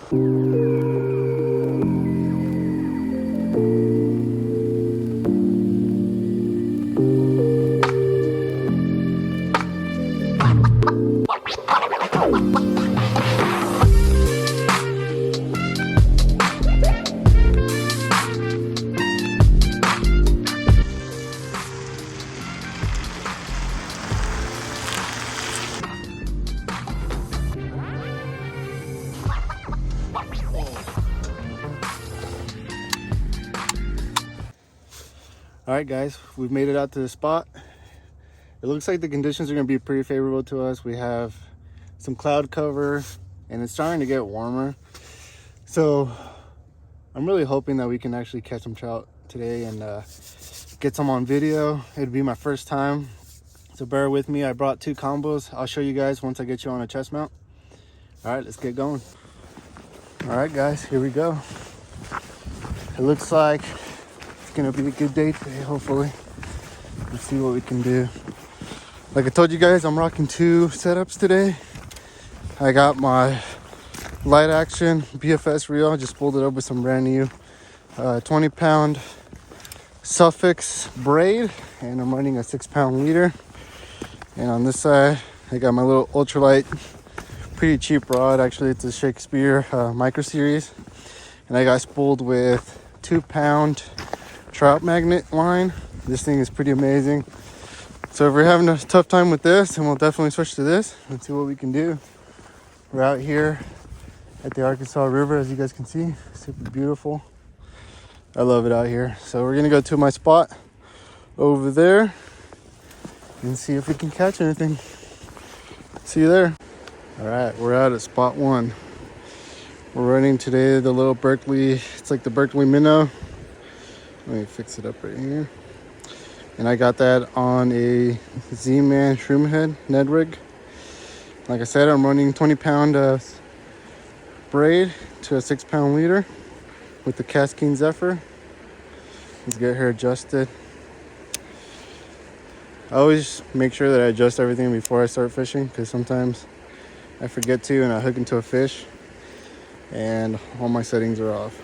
All right, guys, we've made it out to the spot. It looks like the conditions are going to be pretty favorable to us. We have some cloud cover and it's starting to get warmer. So I'm really hoping that we can actually catch some trout today and get some on video. It'd be my first time, so bear with me. I brought 2 combos. I'll show you guys once I get you on a chest mount. All right, let's get going. All right, guys, here we go. It looks like gonna be a good day today, hopefully. Let's see what we can do. Like I told you guys, I'm rocking 2 setups today. I got my light action BFS reel. I just pulled it up with some brand new 20-pound suffix braid, and I'm running a 6-pound leader. And on this side, I got my little ultralight, pretty cheap rod. Actually, it's a Shakespeare micro series, and I got spooled with 2-pound trout magnet line. This thing is pretty amazing. So if we're having a tough time with this, then we'll definitely switch to this and see what we can do. We're out here at the Arkansas River, as you guys can see. Super beautiful. I love it out here. So we're gonna go to my spot over there and see if we can catch anything. See you there. All right, we're out at spot 1. We're running today the little Berkeley, it's like the Berkeley minnow. Let me fix it up right here. And I got that on a Z-Man shroom head Ned rig. Like I said, I'm running 20-pound braid to a 6-pound leader with the Kastking ZEPHYR. Let's get her adjusted. I always make sure that I adjust everything before I start fishing, because sometimes I forget to and I hook into a fish and all my settings are off.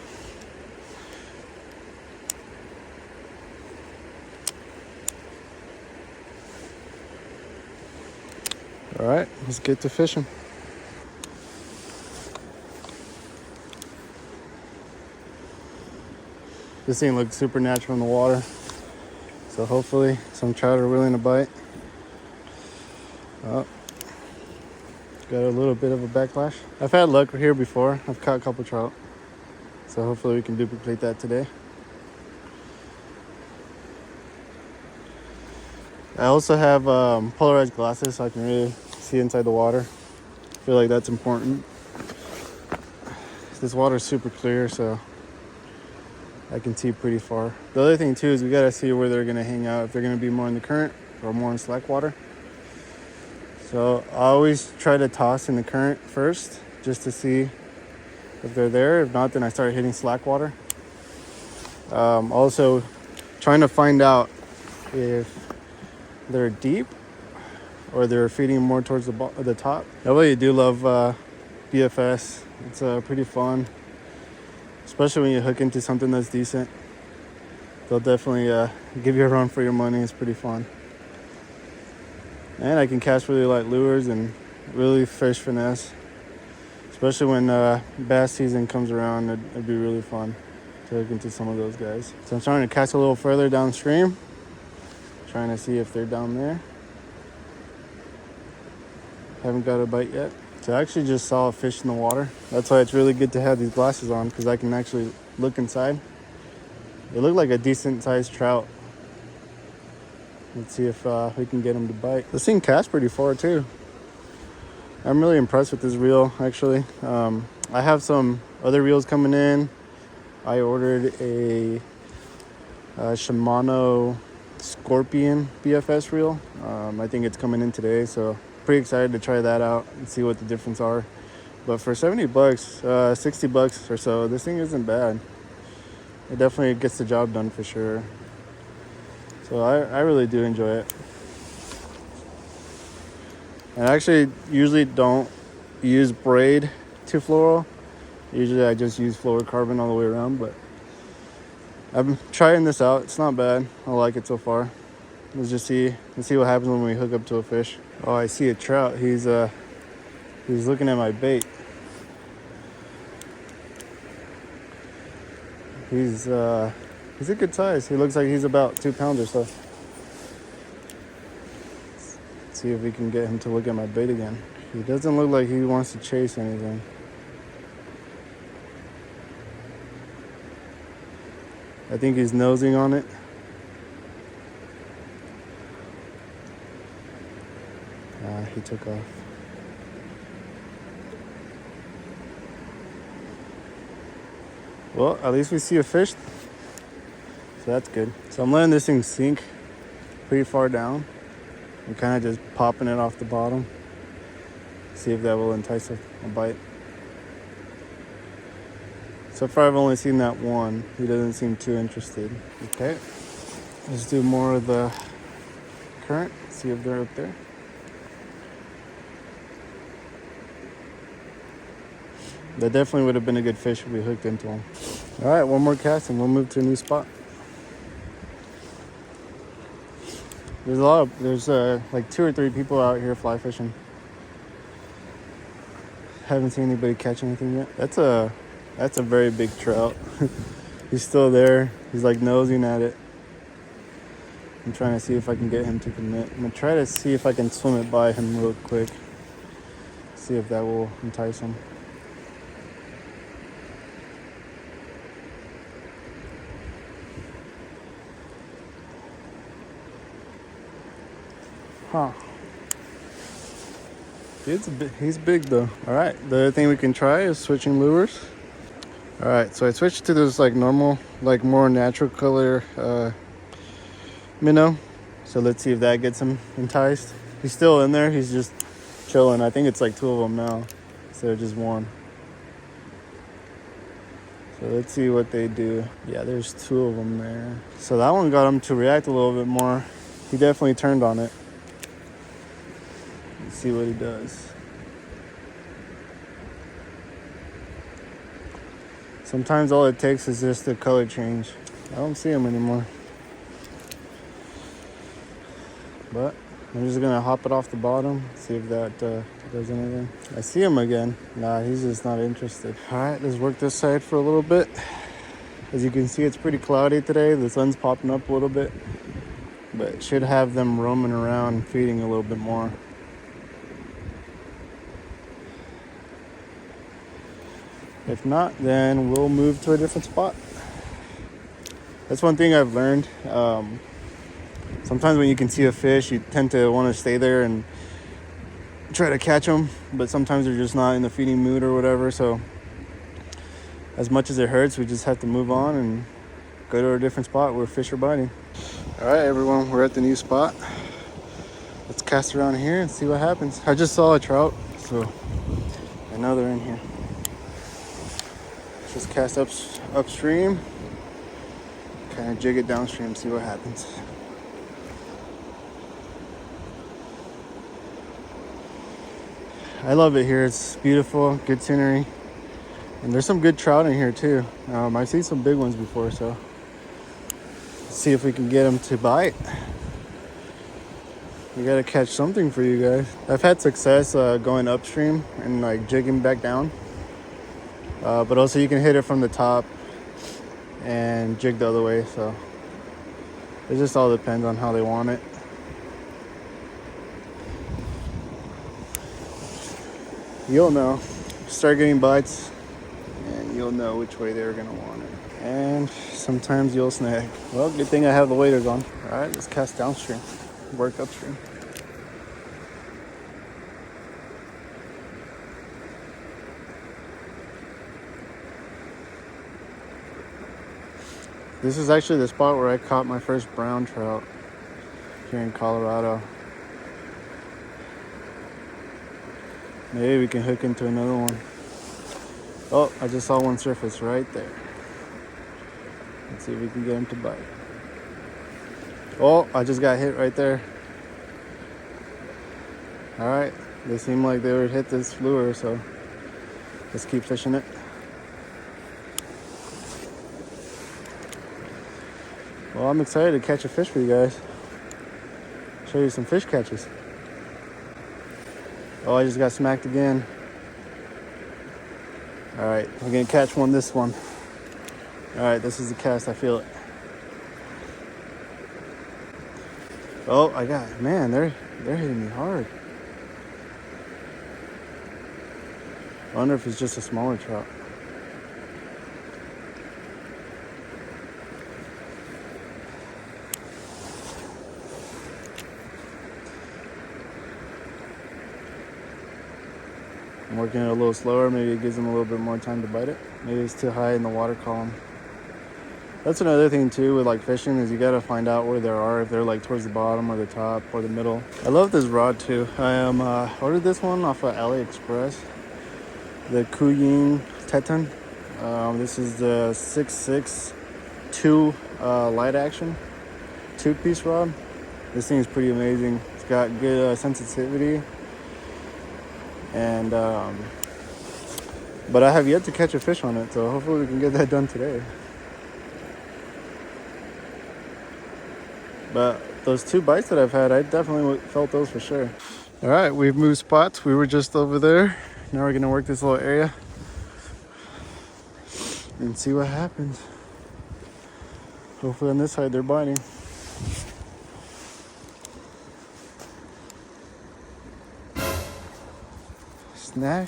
All right, let's get to fishing. This thing looks super natural in the water, so hopefully some trout are willing to bite. Oh, got a little bit of a backlash. I've had luck here before. I've caught a couple trout, so hopefully we can duplicate that today. I also have polarized glasses, so I can really see inside the water. I feel like that's important. This water is super clear, so I can see pretty far. The other thing too is we gotta see where they're gonna hang out, if they're gonna be more in the current or more in slack water. So I always try to toss in the current first, just to see if they're there. If not, then I start hitting slack water. Also trying to find out if they're deep or they're feeding more towards the top. I really do love BFS. It's pretty fun, especially when you hook into something that's decent. They'll definitely give you a run for your money. It's pretty fun. And I can cast really light lures and really fish finesse, especially when bass season comes around. It'd be really fun to hook into some of those guys. So I'm trying to cast a little further downstream, trying to see if they're down there. Haven't got a bite yet. So I actually just saw a fish in the water. That's why it's really good to have these glasses on, because I can actually look inside. It looked like a decent sized trout. Let's see if we can get him to bite. This thing casts pretty far too. I'm really impressed with this reel, actually. I have some other reels coming in. I ordered a Shimano Scorpion BFS reel. I think it's coming in today, so pretty excited to try that out and see what the difference are. But for 70 bucks, 60 bucks or so, this thing isn't bad. It definitely gets the job done for sure. So I really do enjoy it. And I actually usually don't use braid to fluoro. Usually I just use fluorocarbon all the way around, but I'm trying this out. It's not bad. I like it so far. Let's see what happens when we hook up to a fish. Oh, I see a trout. He's looking at my bait. He's a good size. He looks like he's about 2 pounds or so. Let's see if we can get him to look at my bait again. He doesn't look like he wants to chase anything. I think he's nosing on it. He took off. Well, at least we see a fish. So that's good. So I'm letting this thing sink pretty far down. I'm kind of just popping it off the bottom. See if that will entice a bite. So far I've only seen that one. He doesn't seem too interested. Okay, let's do more of the current. See if they're up there. That definitely would have been a good fish if we hooked into him. All right, one more cast and we'll move to a new spot. There's like 2 or 3 people out here fly fishing. Haven't seen anybody catch anything yet. That's a very big trout. He's still there. He's like nosing at it. I'm trying to see if I can get him to commit. I'm gonna try to see if I can swim it by him real quick. See if that will entice him. Huh. He's big though. All right, the other thing we can try is switching lures. All right, so I switched to this like normal, like more natural color minnow. So let's see if that gets him enticed. He's still in there. He's just chilling. I think it's like 2 of them now instead of just 1. So let's see what they do. Yeah, there's 2 of them there. So that one got him to react a little bit more. He definitely turned on it. Let's see what he does. Sometimes all it takes is just a color change. I don't see him anymore. But I'm just gonna hop it off the bottom, see if that does anything. I see him again. Nah, he's just not interested. All right, let's work this side for a little bit. As you can see, it's pretty cloudy today. The sun's popping up a little bit, but it should have them roaming around, feeding a little bit more. If not, then we'll move to a different spot. That's one thing I've learned. Sometimes when you can see a fish, you tend to want to stay there and try to catch them, but sometimes they're just not in the feeding mood or whatever. So as much as it hurts, we just have to move on and go to a different spot where fish are biting. All right, everyone, we're at the new spot. Let's cast around here and see what happens. I just saw a trout, so I know they're in here. Just cast upstream, kind of jig it downstream, see what happens. I love it here. It's beautiful, good scenery, and there's some good trout in here too. I've seen some big ones before, so let's see if we can get them to bite. We gotta catch something for you guys. I've had success going upstream and like jigging back down. But also you can hit it from the top and jig the other way. So it just all depends on how they want it. You'll know. Start getting bites and you'll know which way they're gonna want it. And sometimes you'll snag. Well, good thing I have the waders on. All right, let's cast downstream, work upstream. This is actually the spot where I caught my first brown trout here in Colorado. Maybe we can hook into another one. Oh, I just saw one surface right there. Let's see if we can get him to bite. Oh, I just got hit right there. All right, they seem like they would hit this lure, so let's keep fishing it. Well, I'm excited to catch a fish for you guys. Show you some fish catches. Oh, I just got smacked again. All right, we're gonna catch this one. All right, this is the cast, I feel it. Oh, I got it. Man, they're hitting me hard. I wonder if it's just a smaller trout. I'm working it a little slower. Maybe it gives them a little bit more time to bite it. Maybe it's too high in the water column. That's another thing too with like fishing is you gotta find out where they are, if they're like towards the bottom or the top or the middle. I love this rod too. I ordered this one off of AliExpress. The Kuying Teton. This is the 6.6 light action 2-piece rod. This thing is pretty amazing. It's got good sensitivity. And but I have yet to catch a fish on it, so hopefully we can get that done today. But those 2 bites that I've had, I definitely felt those for sure. All right, we've moved spots. We were just over there. Now we're gonna work this little area and see what happens. Hopefully on this side they're biting. Snag.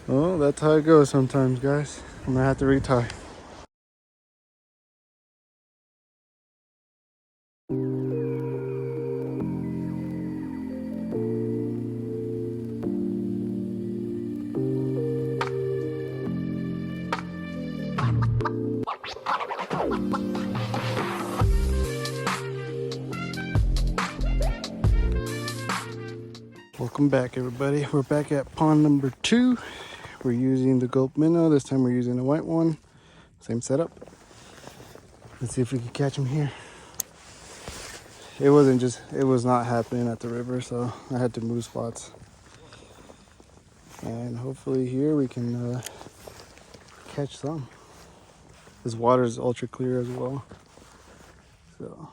Well, that's how it goes sometimes, guys. I'm gonna have to retie. Welcome back, everybody. We're back at pond number 2. We're using the gulp minnow. This time we're using a white one. Same setup. Let's see if we can catch them here. It was not happening at the river, so I had to move spots. And hopefully here we can catch some. This water is ultra clear as well. So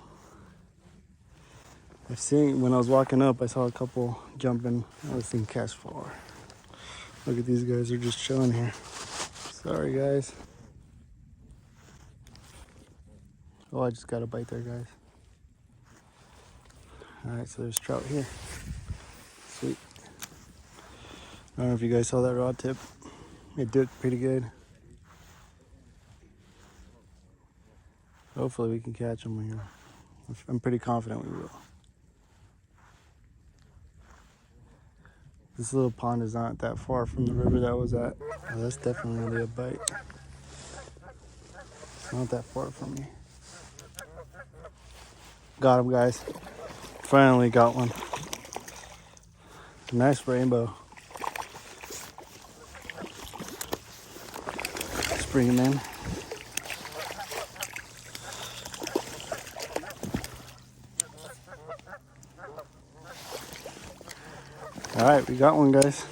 I've seen, when I was walking up, I saw a couple jumping. I was thinking cast far. Look at these guys, they're just chilling here. Sorry, guys. Oh, I just got a bite there, guys. All right, so there's trout here. Sweet. I don't know if you guys saw that rod tip. It did pretty good. Hopefully we can catch them here. I'm pretty confident we will. This little pond is not that far from the river that was at. Oh, that's definitely gonna be a bite. It's not that far from me. Got him, guys. Finally got one. Nice rainbow. Let's bring him in. All right, we got one, guys.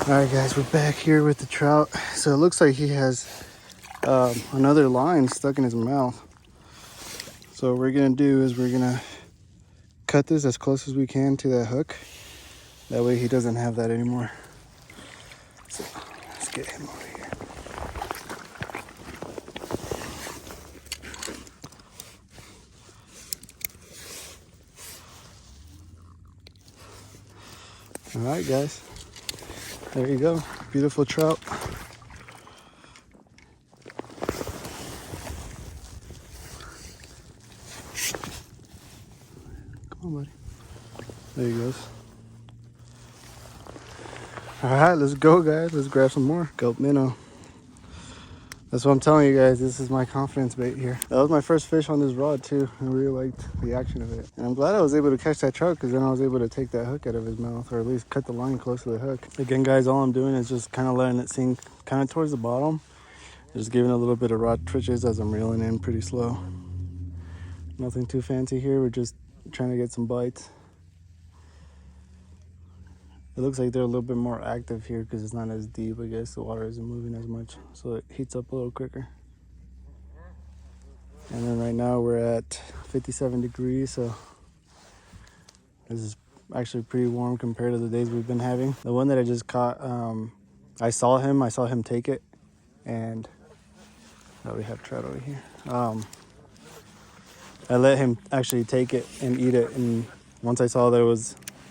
All right, guys, we're back here with the trout. So it looks like he has another line stuck in his mouth. So what we're gonna do is we're gonna cut this as close as we can to that hook. That way he doesn't have that anymore. So let's get him over here. All right, guys. There you go. Beautiful trout. Come on, buddy. There he goes. All right, let's go, guys. Let's grab some more gulp minnow. That's what I'm telling you guys. This is my confidence bait here. That was my first fish on this rod too. I really liked the action of it. And I'm glad I was able to catch that trout because then I was able to take that hook out of his mouth, or at least cut the line close to the hook. Again, guys, all I'm doing is just kind of letting it sink kind of towards the bottom. Just giving a little bit of rod twitches as I'm reeling in pretty slow. Nothing too fancy here. We're just trying to get some bites. It looks like they're a little bit more active here because it's not as deep. I guess the water isn't moving as much, so it heats up a little quicker. And then right now we're at 57 degrees, so this is actually pretty warm compared to the days we've been having. The one that I just caught, I saw him take it, and we have trout over here. I let him actually take it and eat it, and once I saw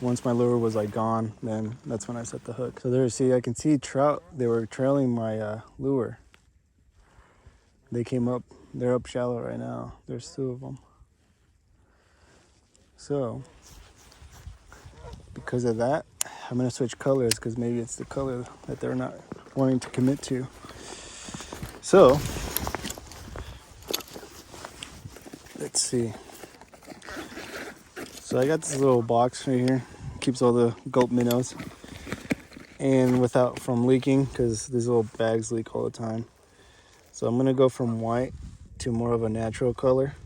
once my lure was like gone, then that's when I set the hook. So there, I can see trout. They were trailing my lure. They came up. They're up shallow right now. There's 2 of them. So because of that, I'm gonna switch colors because maybe it's the color that they're not wanting to commit to. So let's see. So I got this little box right here, keeps all the gulp minnows and without from leaking, because these little bags leak all the time. So I'm gonna go from white to more of a natural color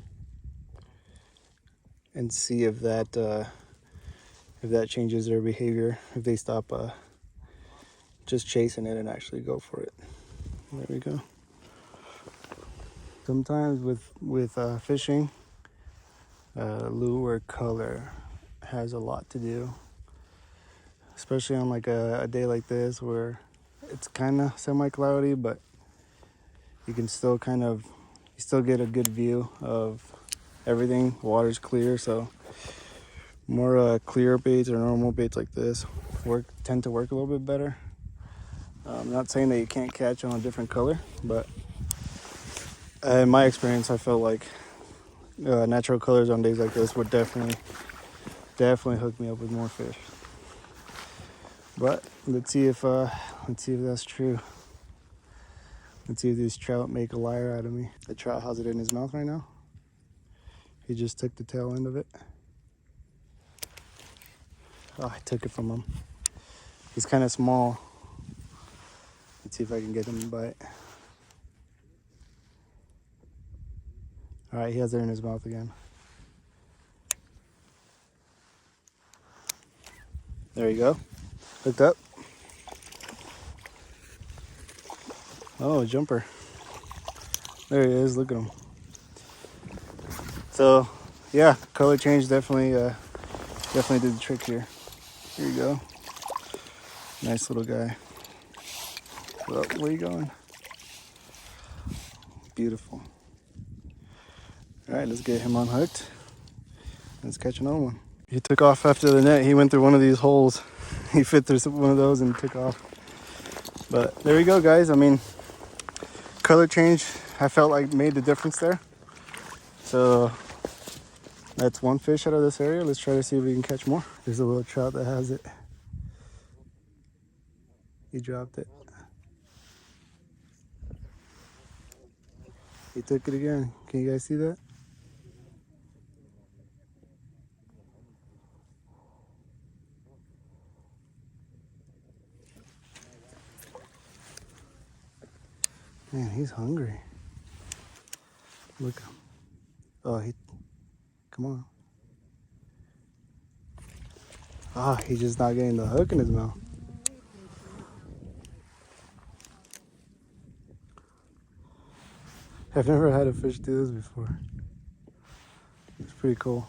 and see if that changes their behavior, if they stop just chasing it and actually go for it. There we go. Sometimes with fishing, lure color has a lot to do, especially on like a day like this where it's kind of semi-cloudy, but you can still you still get a good view of everything. Water's clear, so more clear baits or normal baits like this tend to work a little bit better. I'm not saying that you can't catch on a different color, but in my experience, I felt like natural colors on days like this would definitely hook me up with more fish. But let's see if that's true. Let's see if these trout make a liar out of me. The trout has it in his mouth right now. He just took the tail end of it. Oh, I took it from him. He's kind of small. Let's see if I can get him to bite. All right, he has it in his mouth again. There you go. Hooked up. Oh, a jumper. There he is. Look at him. So, yeah, color change definitely did the trick here. Here you go. Nice little guy. Well, where are you going? Beautiful. All right, let's get him unhooked. Let's catch another one. He took off after the net. He went through one of these holes. He fit through one of those and took off. But there we go, guys. I mean, color change, I felt like made the difference there. So that's one fish out of this area. Let's try to see if we can catch more. There's a little trout that has it. He dropped it. He took it again. Can you guys see that? Man, he's hungry. Look at him. Oh, come on. Ah, he's just not getting the hook in his mouth. I've never had a fish do this before. It's pretty cool.